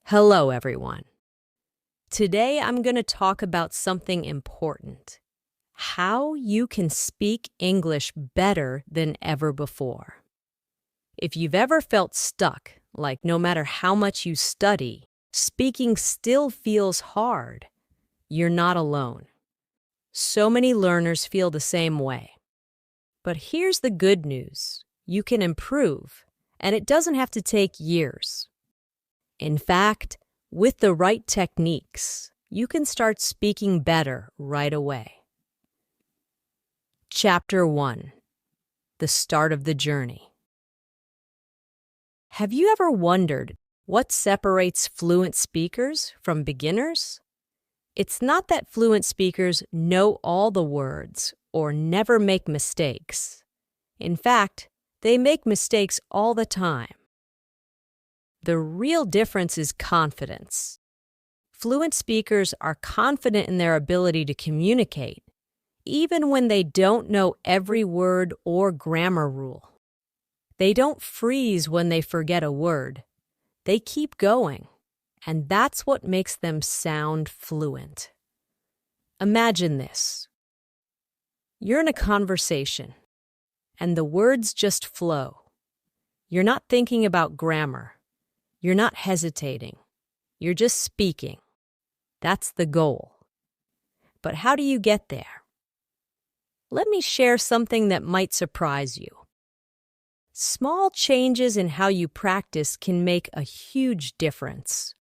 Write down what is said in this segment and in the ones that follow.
Hello, everyone. Today I'm going to talk about something important: how you can speak English better than ever before. If you've ever felt stuck, like no matter how much you study, speaking still feels hard, you're not alone. So many learners feel the same way. But here's the good news: you can improve, and it doesn't have to take years. In fact, with the right techniques, you can start speaking better right away. Chapter 1: The Start of the Journey. Have you ever wondered what separates fluent speakers from beginners? It's not that fluent speakers know all the words or never make mistakes. In fact, they make mistakes all the time. The real difference is confidence. Fluent speakers are confident in their ability to communicate, even when they don't know every word or grammar rule. They don't freeze when they forget a word. They keep going, and that's what makes them sound fluent. Imagine this. You're in a conversation, and the words just flow. You're not thinking about grammar. You're not hesitating. You're just speaking. That's the goal. But how do you get there? Let me share something that might surprise you. Small changes in how you practice can make a huge difference.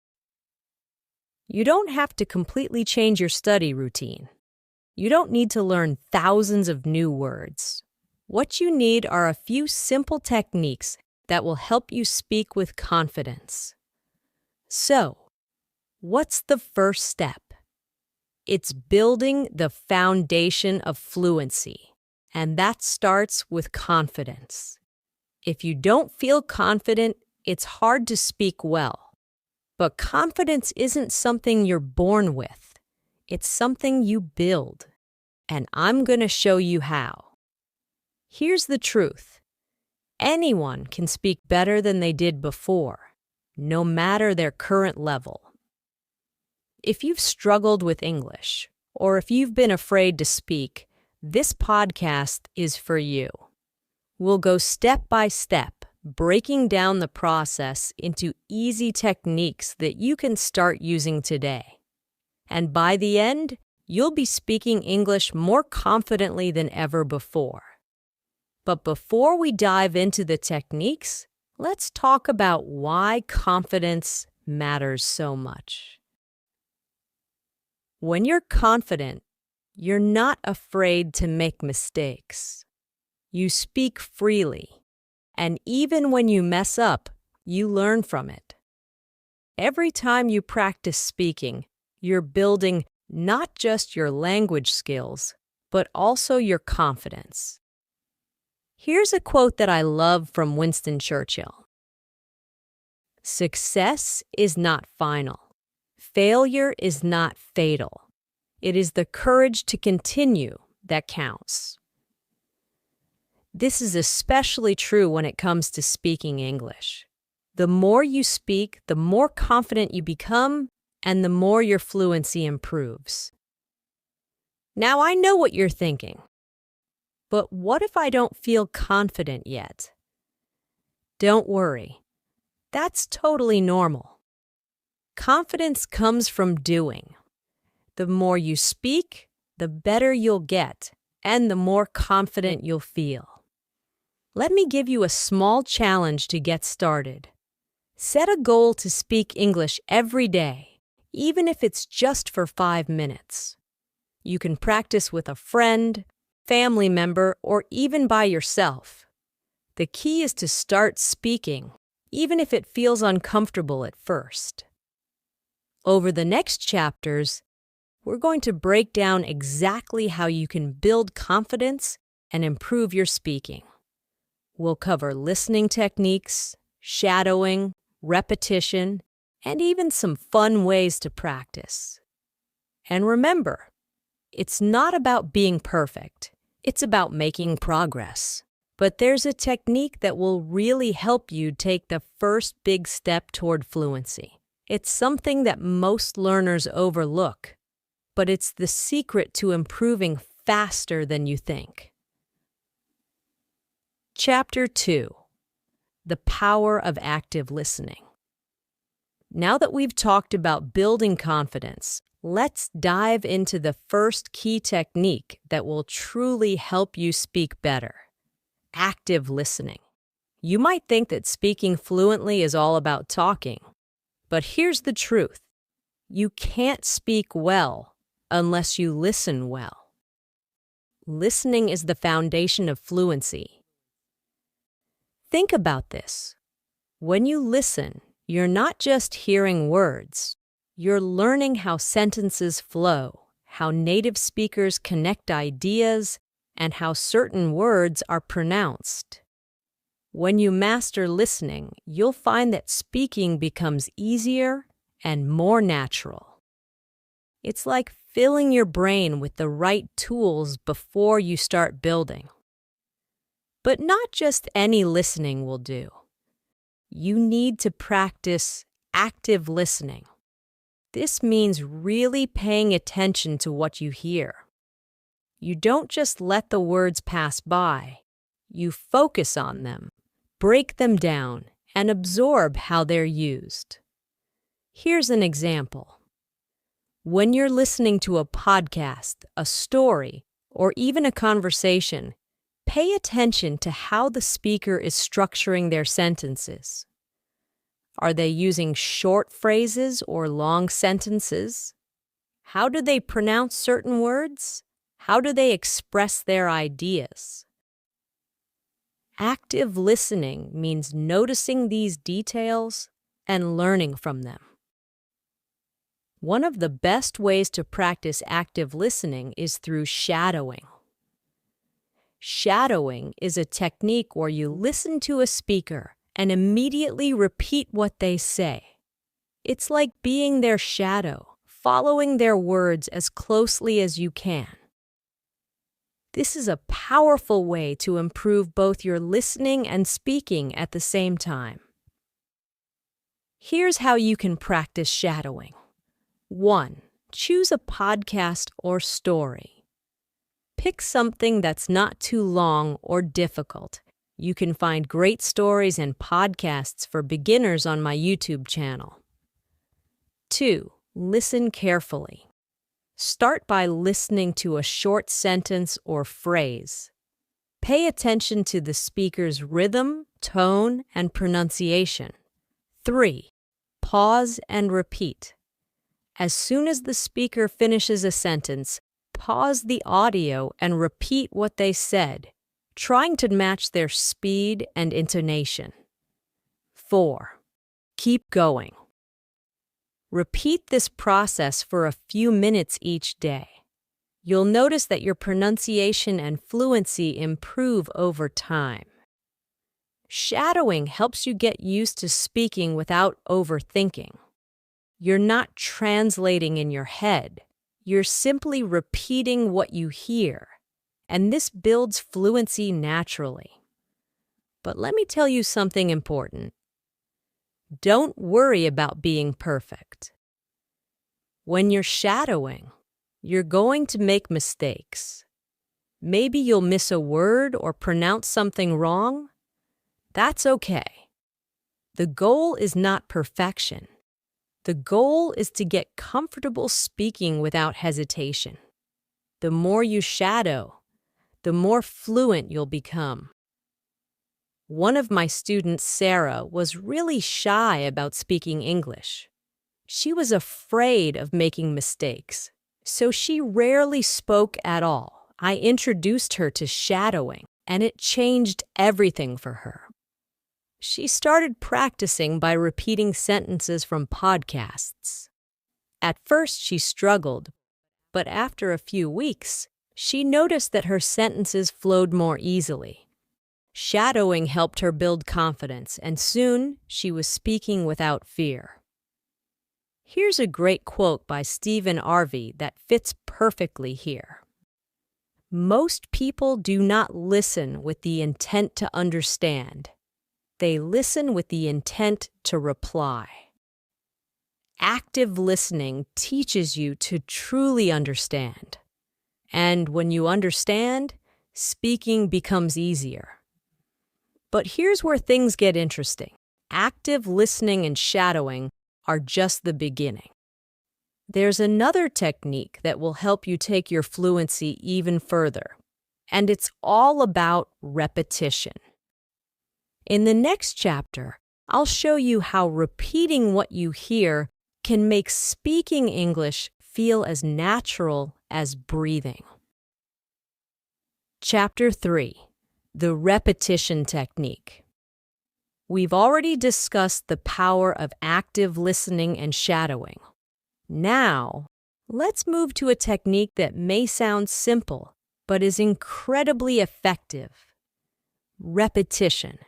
You don't have to completely change your study routine. You don't need to learn thousands of new words. What you need are a few simple techniques that will help you speak with confidence. So, what's the first step? It's building the foundation of fluency, and that starts with confidence. If you don't feel confident, it's hard to speak well. But confidence isn't something you're born with. It's something you build, and I'm going to show you how. Here's the truth. Anyone can speak better than they did before, no matter their current level. If you've struggled with English, or if you've been afraid to speak, this podcast is for you. We'll go step by step, breaking down the process into easy techniques that you can start using today. And by the end, you'll be speaking English more confidently than ever before. But before we dive into the techniques, let's talk about why confidence matters so much. When you're confident, you're not afraid to make mistakes. You speak freely, and even when you mess up, you learn from it. Every time you practice speaking, you're building not just your language skills, but also your confidence. Here's a quote that I love from Winston Churchill. "Success is not final. Failure is not fatal. It is the courage to continue that counts." This is especially true when it comes to speaking English. The more you speak, the more confident you become, and the more your fluency improves. Now, I know what you're thinking. But what if I don't feel confident yet? Don't worry. That's totally normal. Confidence comes from doing. The more you speak, the better you'll get, and the more confident you'll feel. Let me give you a small challenge to get started. Set a goal to speak English every day, even if it's just for 5 minutes. You can practice with a friend, family member, or even by yourself. The key is to start speaking, even if it feels uncomfortable at first. Over the next chapters, we're going to break down exactly how you can build confidence and improve your speaking. We'll cover listening techniques, shadowing, repetition, and even some fun ways to practice. And remember, it's not about being perfect. It's about making progress. But there's a technique that will really help you take the first big step toward fluency. It's something that most learners overlook, but it's the secret to improving faster than you think. Chapter 2: The Power of Active Listening. Now that we've talked about building confidence, let's dive into the first key technique that will truly help you speak better: active listening. You might think that speaking fluently is all about talking, but here's the truth. You can't speak well unless you listen well. Listening is the foundation of fluency. Think about this. When you listen, you're not just hearing words. You're learning how sentences flow, how native speakers connect ideas, and how certain words are pronounced. When you master listening, you'll find that speaking becomes easier and more natural. It's like filling your brain with the right tools before you start building. But not just any listening will do. You need to practice active listening. This means really paying attention to what you hear. You don't just let the words pass by. You focus on them, break them down, and absorb how they're used. Here's an example. When you're listening to a podcast, a story, or even a conversation, pay attention to how the speaker is structuring their sentences. Are they using short phrases or long sentences? How do they pronounce certain words? How do they express their ideas? Active listening means noticing these details and learning from them. One of the best ways to practice active listening is through shadowing. Shadowing is a technique where you listen to a speaker and immediately repeat what they say. It's like being their shadow, following their words as closely as you can. This is a powerful way to improve both your listening and speaking at the same time. Here's how you can practice shadowing. 1. Choose a podcast or story. Pick something that's not too long or difficult. You can find great stories and podcasts for beginners on my YouTube channel. 2. Listen carefully. Start by listening to a short sentence or phrase. Pay attention to the speaker's rhythm, tone, and pronunciation. 3. Pause and repeat. As soon as the speaker finishes a sentence, pause the audio and repeat what they said, trying to match their speed and intonation. 4. Keep going. Repeat this process for a few minutes each day. You'll notice that your pronunciation and fluency improve over time. Shadowing helps you get used to speaking without overthinking. You're not translating in your head. You're simply repeating what you hear, and this builds fluency naturally. But let me tell you something important. Don't worry about being perfect. When you're shadowing, you're going to make mistakes. Maybe you'll miss a word or pronounce something wrong. That's okay. The goal is not perfection. The goal is to get comfortable speaking without hesitation. The more you shadow, the more fluent you'll become. One of my students, Sarah, was really shy about speaking English. She was afraid of making mistakes, so she rarely spoke at all. I introduced her to shadowing, and it changed everything for her. She started practicing by repeating sentences from podcasts. At first, she struggled, but after a few weeks, she noticed that her sentences flowed more easily. Shadowing helped her build confidence, and soon she was speaking without fear. Here's a great quote by Stephen Harvey that fits perfectly here. Most people do not listen with the intent to understand. They listen with the intent to reply. active listening teaches you to truly understand. And when you understand, speaking becomes easier. But here's where things get interesting. Active listening and shadowing are just the beginning. There's another technique that will help you take your fluency even further, and it's all about repetition. In the next chapter, I'll show you how repeating what you hear can make speaking English feel as natural as breathing. Chapter 3. The Repetition Technique. We've already discussed the power of active listening and shadowing. Now, let's move to a technique that may sound simple, but is incredibly effective. Repetition.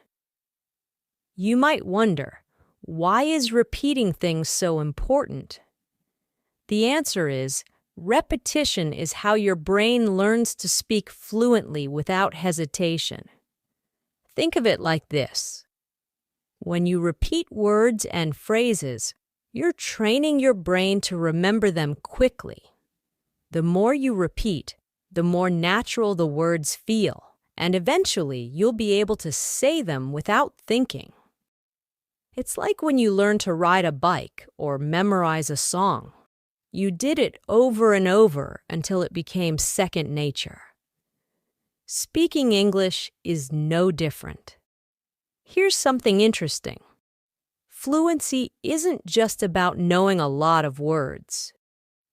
You might wonder, why is repeating things so important? The answer is, repetition is how your brain learns to speak fluently without hesitation. Think of it like this. When you repeat words and phrases, you're training your brain to remember them quickly. The more you repeat, the more natural the words feel, and eventually you'll be able to say them without thinking. It's like when you learn to ride a bike or memorize a song. You did it over and over until it became second nature. Speaking English is no different. Here's something interesting. Fluency isn't just about knowing a lot of words.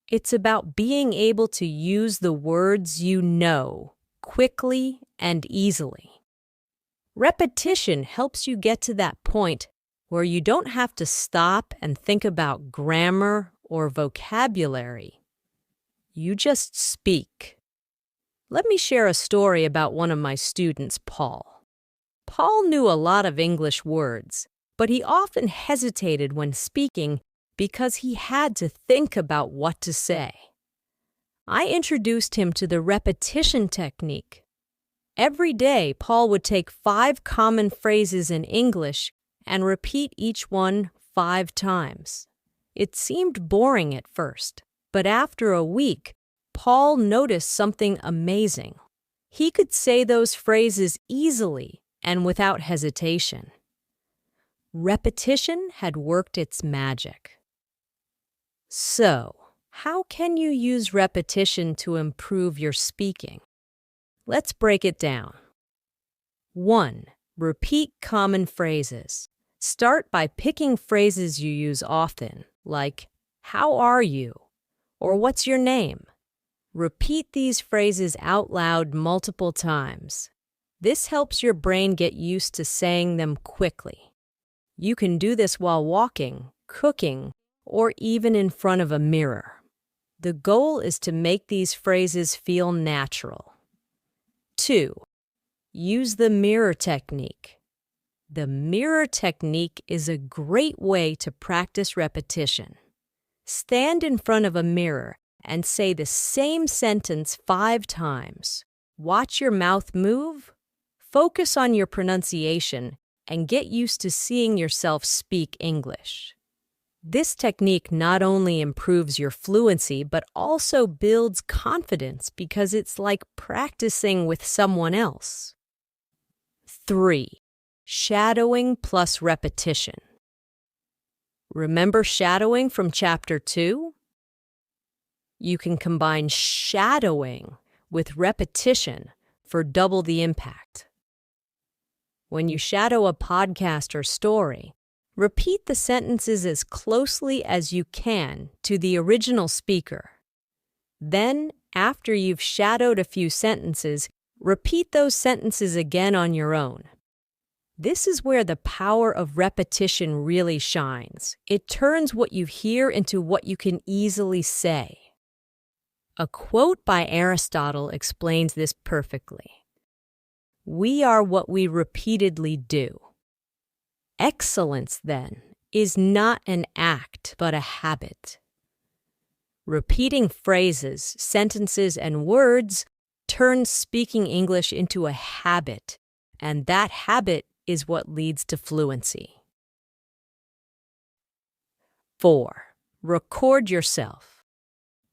It's about being able to use the words you know quickly and easily. Repetition helps you get to that point where you don't have to stop and think about grammar or vocabulary. You just speak. Let me share a story about one of my students, Paul. Paul knew a lot of English words, but he often hesitated when speaking because he had to think about what to say. I introduced him to the repetition technique. Every day, Paul would take 5 common phrases in English and repeat each one 5 times. It seemed boring at first, but after a week, Paul noticed something amazing. He could say those phrases easily and without hesitation. Repetition had worked its magic. So, how can you use repetition to improve your speaking? Let's break it down. 1. Repeat common phrases. Start by picking phrases you use often, like, "How are you?" or "What's your name?" Repeat these phrases out loud multiple times. This helps your brain get used to saying them quickly. You can do this while walking, cooking, or even in front of a mirror. The goal is to make these phrases feel natural. 2. Use the mirror technique. The mirror technique is a great way to practice repetition. Stand in front of a mirror and say the same sentence 5 times. Watch your mouth move, focus on your pronunciation, and get used to seeing yourself speak English. This technique not only improves your fluency, but also builds confidence because it's like practicing with someone else. 3. Shadowing plus repetition. Remember shadowing from Chapter 2? You can combine shadowing with repetition for double the impact. When you shadow a podcast or story, repeat the sentences as closely as you can to the original speaker. Then, after you've shadowed a few sentences, repeat those sentences again on your own. This is where the power of repetition really shines. It turns what you hear into what you can easily say. A quote by Aristotle explains this perfectly. "We are what we repeatedly do." Excellence, then, is not an act, but a habit. Repeating phrases, sentences, and words turns speaking English into a habit, and that habit is what leads to fluency. 4. Record yourself.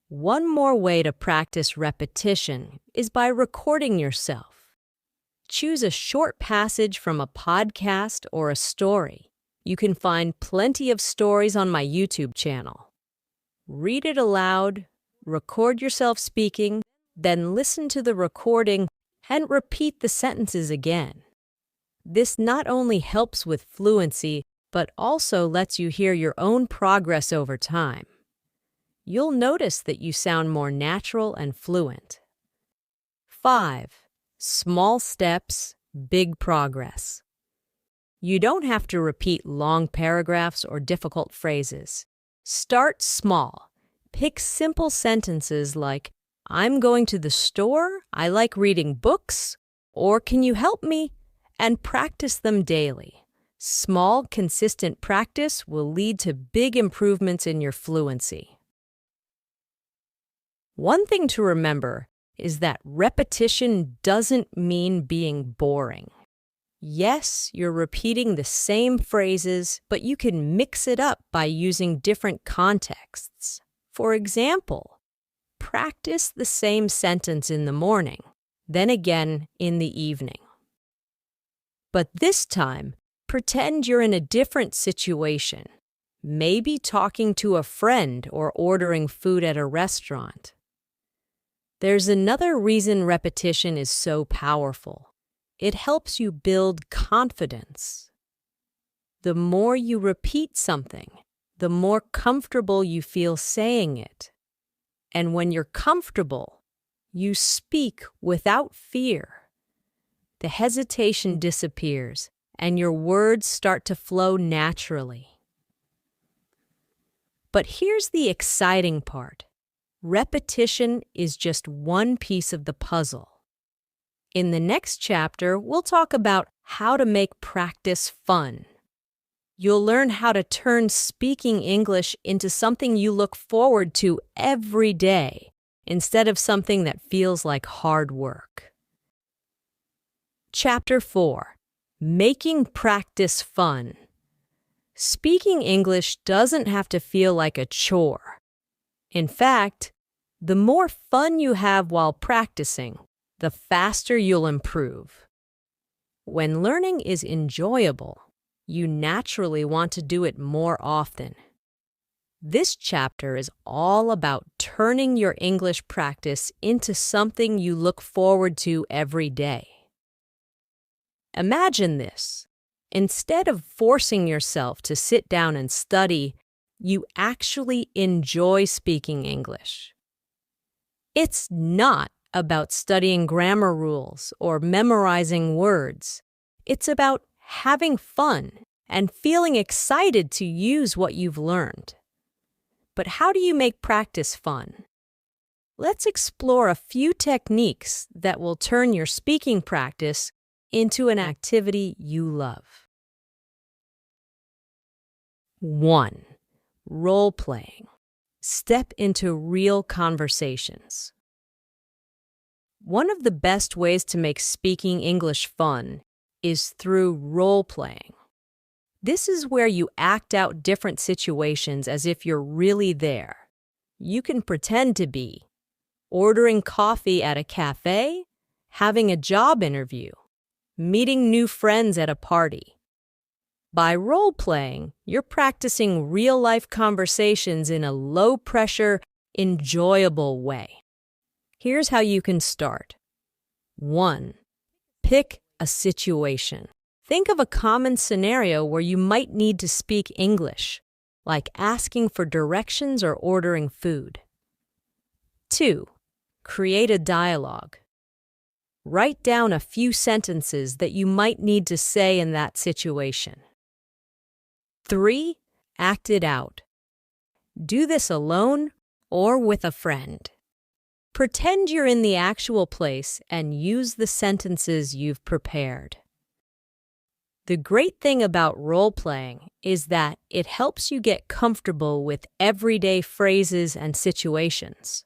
One more way to practice repetition is by recording yourself. Choose a short passage from a podcast or a story. You can find plenty of stories on my YouTube channel. Read it aloud, record yourself speaking, then listen to the recording and repeat the sentences again. This not only helps with fluency, but also lets you hear your own progress over time. You'll notice that you sound more natural and fluent. 5. Small steps, big progress. You don't have to repeat long paragraphs or difficult phrases. Start small. Pick simple sentences like, "I'm going to the store, I like reading books," or "Can you help me?" and practice them daily. Small, consistent practice will lead to big improvements in your fluency. One thing to remember is that repetition doesn't mean being boring. Yes, you're repeating the same phrases, but you can mix it up by using different contexts. For example, practice the same sentence in the morning, then again in the evening. But this time, pretend you're in a different situation, maybe talking to a friend or ordering food at a restaurant. There's another reason repetition is so powerful. It helps you build confidence. The more you repeat something, the more comfortable you feel saying it. And when you're comfortable, you speak without fear. The hesitation disappears, and your words start to flow naturally. But here's the exciting part. Repetition is just one piece of the puzzle. In the next chapter, we'll talk about how to make practice fun. You'll learn how to turn speaking English into something you look forward to every day, instead of something that feels like hard work. Chapter 4. Making practice fun. Speaking English doesn't have to feel like a chore. In fact, the more fun you have while practicing, the faster you'll improve. When learning is enjoyable, you naturally want to do it more often. This chapter is all about turning your English practice into something you look forward to every day. Imagine this. Instead of forcing yourself to sit down and study, you actually enjoy speaking English. It's not about studying grammar rules or memorizing words. It's about having fun and feeling excited to use what you've learned. But how do you make practice fun? Let's explore a few techniques that will turn your speaking practice into an activity you love. 1. Role-playing. Step into real conversations. One of the best ways to make speaking English fun is through role-playing. This is where you act out different situations as if you're really there. You can pretend to be ordering coffee at a cafe, having a job interview, meeting new friends at a party. By role-playing, you're practicing real-life conversations in a low-pressure, enjoyable way. Here's how you can start. 1. Pick a situation. Think of a common scenario where you might need to speak English, like asking for directions or ordering food. 2. Create a dialogue. Write down a few sentences that you might need to say in that situation. 3. Act it out. Do this alone or with a friend. Pretend you're in the actual place and use the sentences you've prepared. The great thing about role-playing is that it helps you get comfortable with everyday phrases and situations.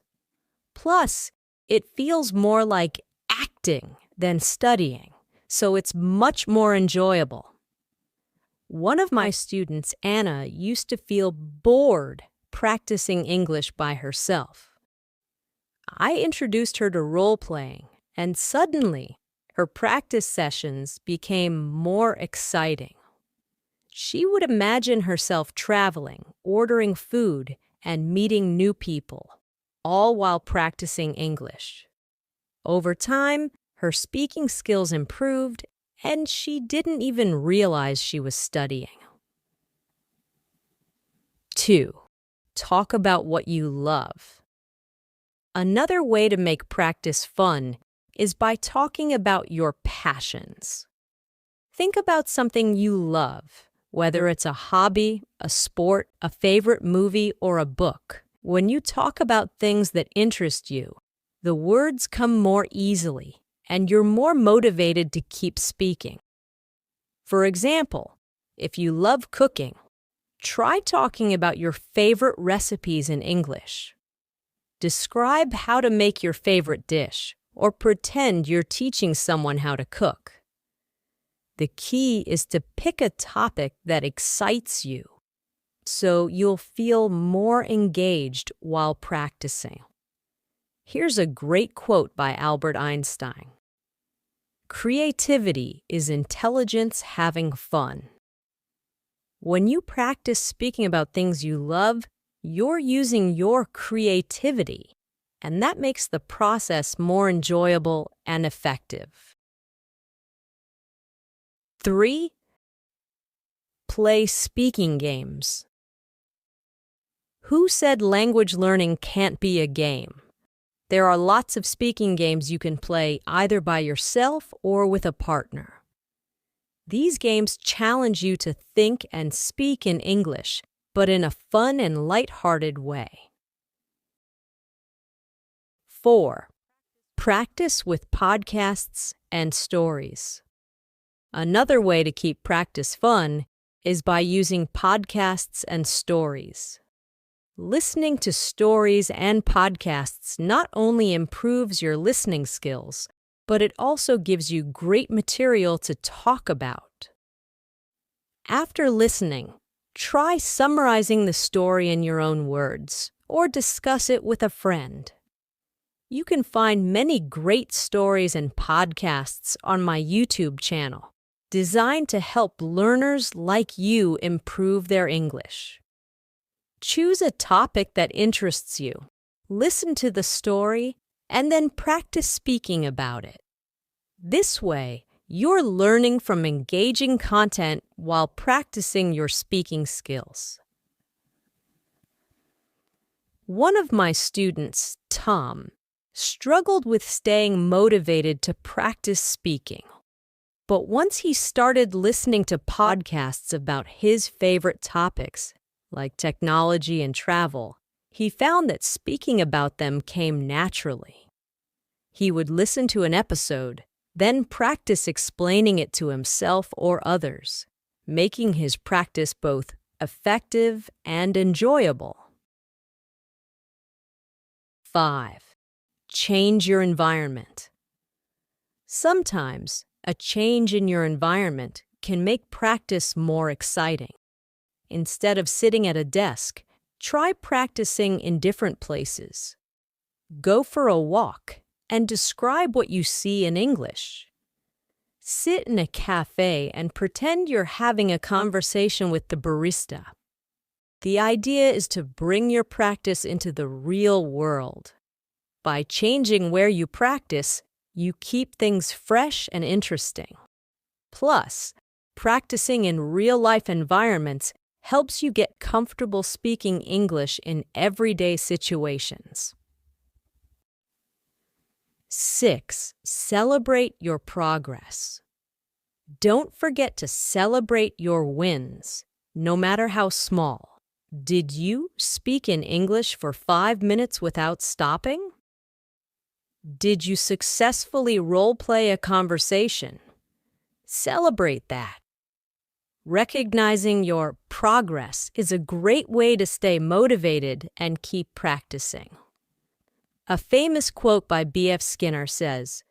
Plus, it feels more like acting than studying, so it's much more enjoyable. One of my students, Anna, used to feel bored practicing English by herself. I introduced her to role-playing, and suddenly, her practice sessions became more exciting. She would imagine herself traveling, ordering food, and meeting new people, all while practicing English. Over time, her speaking skills improved, and she didn't even realize she was studying. 2. Talk about what you love. Another way to make practice fun is by talking about your passions. Think about something you love, whether it's a hobby, a sport, a favorite movie, or a book. When you talk about things that interest you, the words come more easily, and you're more motivated to keep speaking. For example, if you love cooking, try talking about your favorite recipes in English. Describe how to make your favorite dish, or pretend you're teaching someone how to cook. The key is to pick a topic that excites you, so you'll feel more engaged while practicing. Here's a great quote by Albert Einstein. "Creativity is intelligence having fun." When you practice speaking about things you love, you're using your creativity, and that makes the process more enjoyable and effective. 3. Play speaking games. Who said language learning can't be a game? There are lots of speaking games you can play either by yourself or with a partner. These games challenge you to think and speak in English, but in a fun and lighthearted way. 4. Practice with podcasts and stories. Another way to keep practice fun is by using podcasts and stories. Listening to stories and podcasts not only improves your listening skills, but it also gives you great material to talk about. After listening, try summarizing the story in your own words, or discuss it with a friend. You can find many great stories and podcasts on my YouTube channel, designed to help learners like you improve their English. Choose a topic that interests you, listen to the story, and then practice speaking about it. This way, you're learning from engaging content while practicing your speaking skills. One of my students, Tom, struggled with staying motivated to practice speaking. But once he started listening to podcasts about his favorite topics, like technology and travel, he found that speaking about them came naturally. He would listen to an episode, then practice explaining it to himself or others, making his practice both effective and enjoyable. 5. Change your environment. Sometimes, a change in your environment can make practice more exciting. Instead of sitting at a desk, try practicing in different places. Go for a walk and describe what you see in English. Sit in a cafe and pretend you're having a conversation with the barista. The idea is to bring your practice into the real world. By changing where you practice, you keep things fresh and interesting. Plus, practicing in real-life environments helps you get comfortable speaking English in everyday situations. 6. Celebrate your progress. Don't forget to celebrate your wins, no matter how small. Did you speak in English for 5 minutes without stopping? Did you successfully role-play a conversation? Celebrate that. Recognizing your progress is a great way to stay motivated and keep practicing. A famous quote by B.F. Skinner says,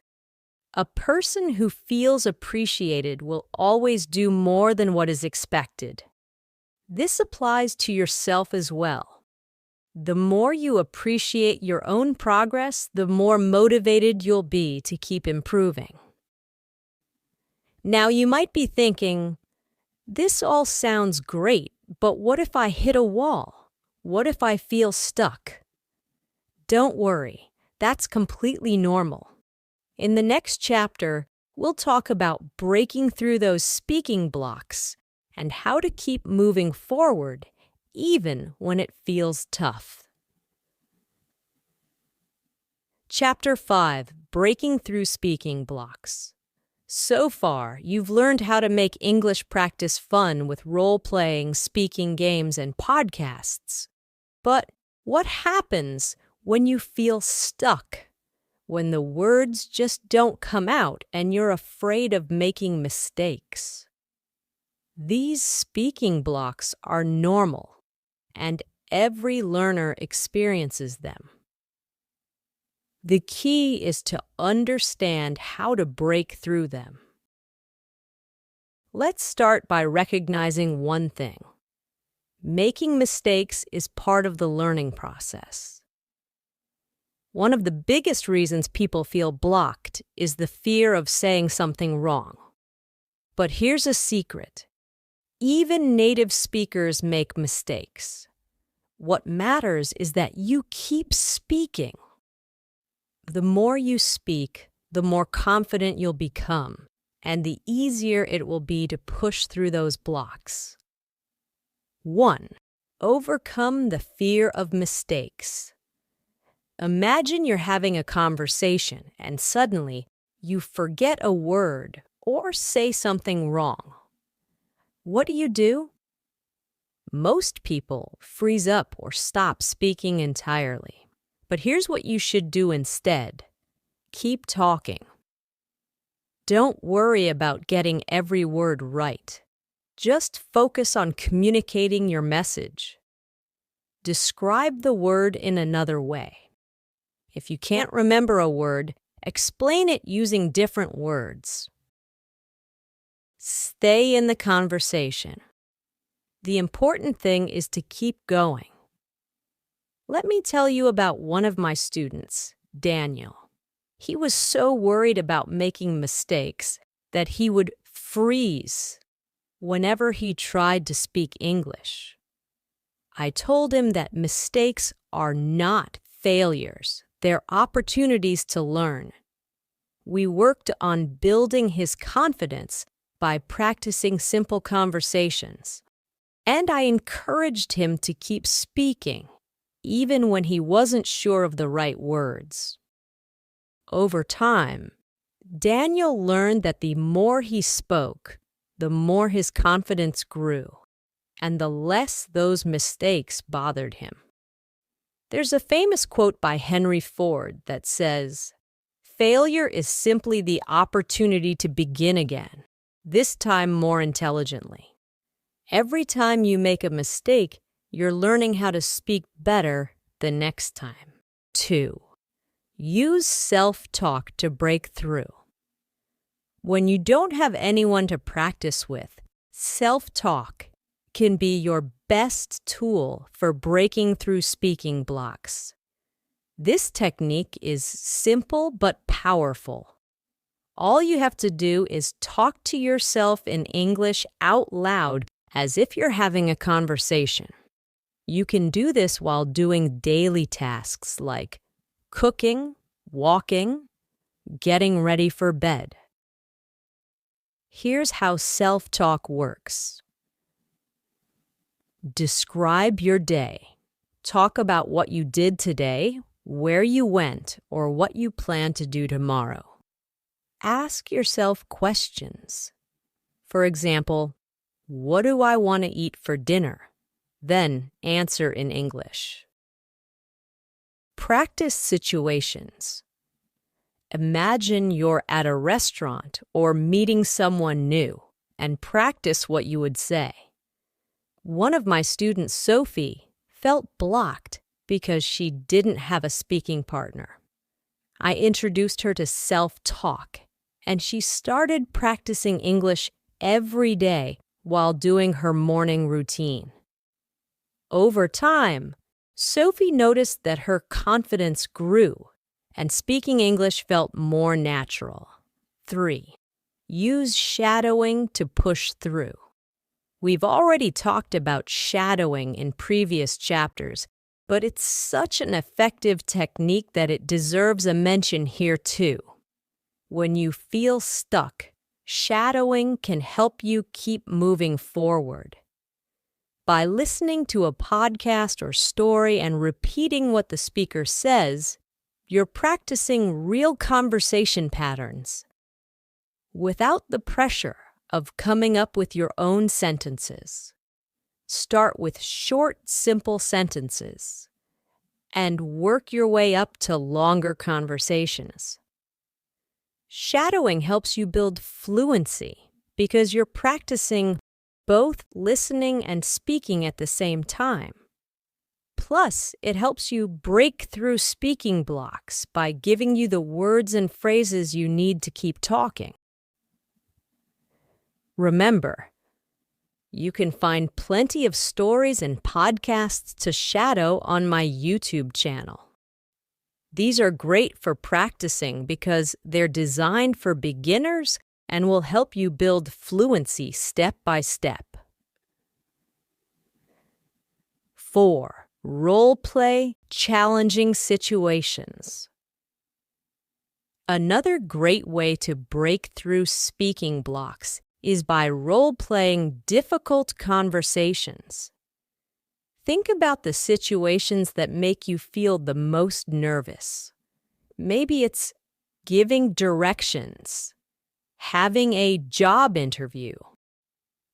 "A person who feels appreciated will always do more than what is expected." This applies to yourself as well. The more you appreciate your own progress, the more motivated you'll be to keep improving. Now, you might be thinking, this all sounds great, but what if I hit a wall? What if I feel stuck? Don't worry, that's completely normal. In the next chapter, we'll talk about breaking through those speaking blocks and how to keep moving forward even when it feels tough. Chapter 5: Breaking Through Speaking Blocks. So far, you've learned how to make English practice fun with role-playing, speaking games, and podcasts. But what happens when you feel stuck? When the words just don't come out and you're afraid of making mistakes? These speaking blocks are normal, and every learner experiences them. The key is to understand how to break through them. Let's start by recognizing one thing. Making mistakes is part of the learning process. One of the biggest reasons people feel blocked is the fear of saying something wrong. But here's a secret. Even native speakers make mistakes. What matters is that you keep speaking. The more you speak, the more confident you'll become, and the easier it will be to push through those blocks. 1. Overcome the fear of mistakes. Imagine you're having a conversation and suddenly you forget a word or say something wrong. What do? Most people freeze up or stop speaking entirely. But here's what you should do instead. Keep talking. Don't worry about getting every word right. Just focus on communicating your message. Describe the word in another way. If you can't remember a word, explain it using different words. Stay in the conversation. The important thing is to keep going. Let me tell you about one of my students, Daniel. He was so worried about making mistakes that he would freeze whenever he tried to speak English. I told him that mistakes are not failures. They're opportunities to learn. We worked on building his confidence by practicing simple conversations. And I encouraged him to keep speaking, even when he wasn't sure of the right words. Over time, Daniel learned that the more he spoke, the more his confidence grew, and the less those mistakes bothered him. There's a famous quote by Henry Ford that says, "Failure is simply the opportunity to begin again, this time more intelligently." Every time you make a mistake, you're learning how to speak better the next time. 2. Use self-talk to break through. When you don't have anyone to practice with, self-talk can be your best tool for breaking through speaking blocks. This technique is simple but powerful. All you have to do is talk to yourself in English out loud as if you're having a conversation. You can do this while doing daily tasks like cooking, walking, getting ready for bed. Here's how self-talk works. Describe your day. Talk about what you did today, where you went, or what you plan to do tomorrow. Ask yourself questions. For example, what do I want to eat for dinner? Then answer in English. Practice situations. Imagine you're at a restaurant or meeting someone new and practice what you would say. One of my students, Sophie, felt blocked because she didn't have a speaking partner. I introduced her to self-talk, and she started practicing English every day while doing her morning routine. Over time, Sophie noticed that her confidence grew and speaking English felt more natural. 3. Use shadowing to push through. We've already talked about shadowing in previous chapters, but it's such an effective technique that it deserves a mention here too. When you feel stuck, shadowing can help you keep moving forward. By listening to a podcast or story and repeating what the speaker says, you're practicing real conversation patterns without the pressure of coming up with your own sentences. Start with short, simple sentences and work your way up to longer conversations. Shadowing helps you build fluency because you're practicing both listening and speaking at the same time. Plus, it helps you break through speaking blocks by giving you the words and phrases you need to keep talking. Remember, you can find plenty of stories and podcasts to shadow on my YouTube channel. These are great for practicing because they're designed for beginners and will help you build fluency step by step. 4. Role-play challenging situations. Another great way to break through speaking blocks is by role-playing difficult conversations. Think about the situations that make you feel the most nervous. Maybe it's giving directions, having a job interview,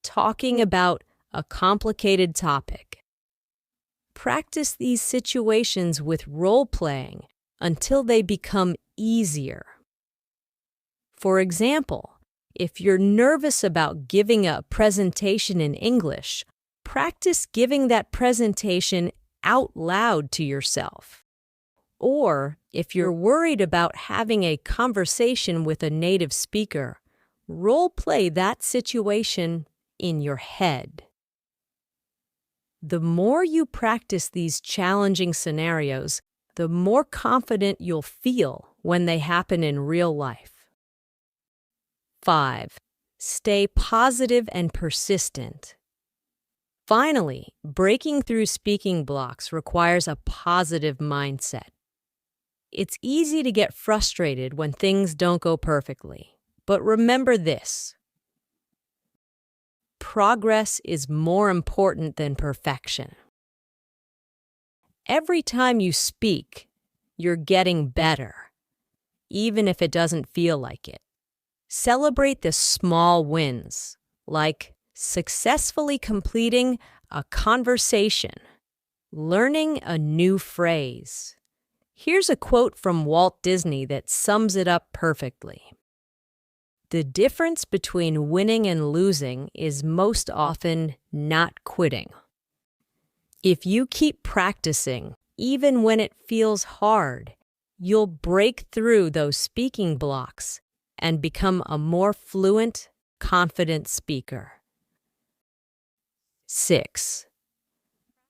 talking about a complicated topic. Practice these situations with role-playing until they become easier. For example, if you're nervous about giving a presentation in English, practice giving that presentation out loud to yourself. Or, if you're worried about having a conversation with a native speaker, role-play that situation in your head. The more you practice these challenging scenarios, the more confident you'll feel when they happen in real life. 5. Stay positive and persistent. Finally, breaking through speaking blocks requires a positive mindset. It's easy to get frustrated when things don't go perfectly, but remember this: progress is more important than perfection. Every time you speak, you're getting better, even if it doesn't feel like it. Celebrate the small wins, like successfully completing a conversation, learning a new phrase. Here's a quote from Walt Disney that sums it up perfectly. The difference between winning and losing is most often not quitting. If you keep practicing, even when it feels hard, you'll break through those speaking blocks and become a more fluent, confident speaker. 6.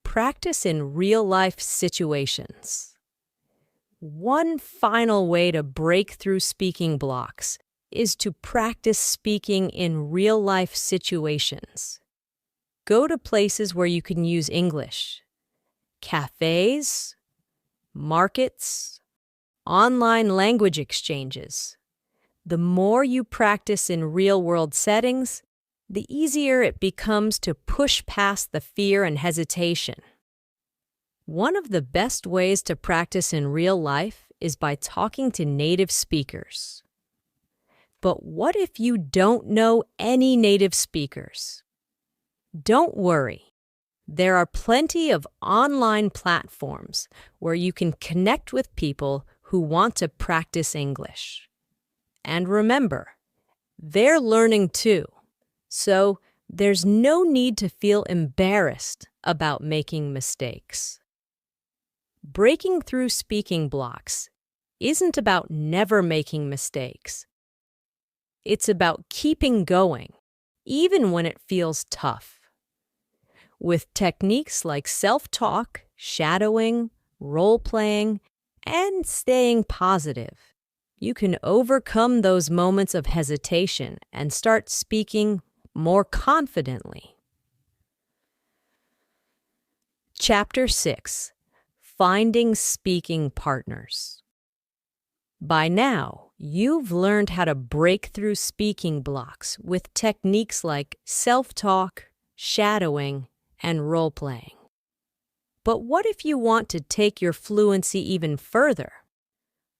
Practice in real-life situations. One final way to break through speaking blocks is to practice speaking in real-life situations. Go to places where you can use English: cafes, markets, online language exchanges. The more you practice in real-world settings, the easier it becomes to push past the fear and hesitation. One of the best ways to practice in real life is by talking to native speakers. But what if you don't know any native speakers? Don't worry. There are plenty of online platforms where you can connect with people who want to practice English. And remember, they're learning too, so there's no need to feel embarrassed about making mistakes. Breaking through speaking blocks isn't about never making mistakes. It's about keeping going, even when it feels tough. With techniques like self-talk, shadowing, role-playing, and staying positive, you can overcome those moments of hesitation and start speaking more confidently. Chapter 6: Finding Speaking Partners. By now, you've learned how to break through speaking blocks with techniques like self-talk, shadowing, and role-playing. But what if you want to take your fluency even further?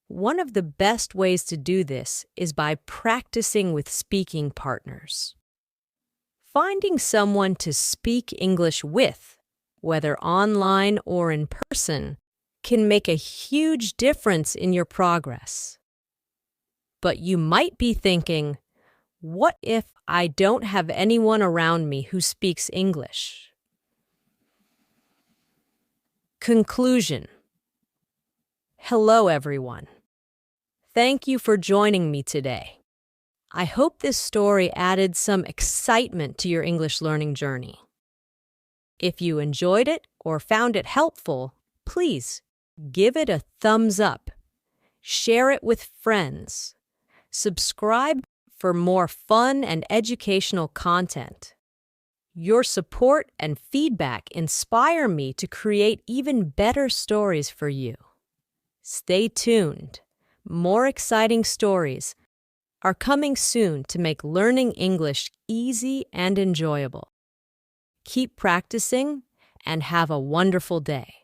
One of the best ways to do this is by practicing with speaking partners. Finding someone to speak English with, whether online or in person, can make a huge difference in your progress. But you might be thinking, what if I don't have anyone around me who speaks English? Conclusion. Hello, everyone. Thank you for joining me today. I hope this story added some excitement to your English learning journey. If you enjoyed it or found it helpful, please give it a thumbs up, share it with friends, subscribe for more fun and educational content. Your support and feedback inspire me to create even better stories for you. Stay tuned. More exciting stories are coming soon to make learning English easy and enjoyable. Keep practicing and have a wonderful day.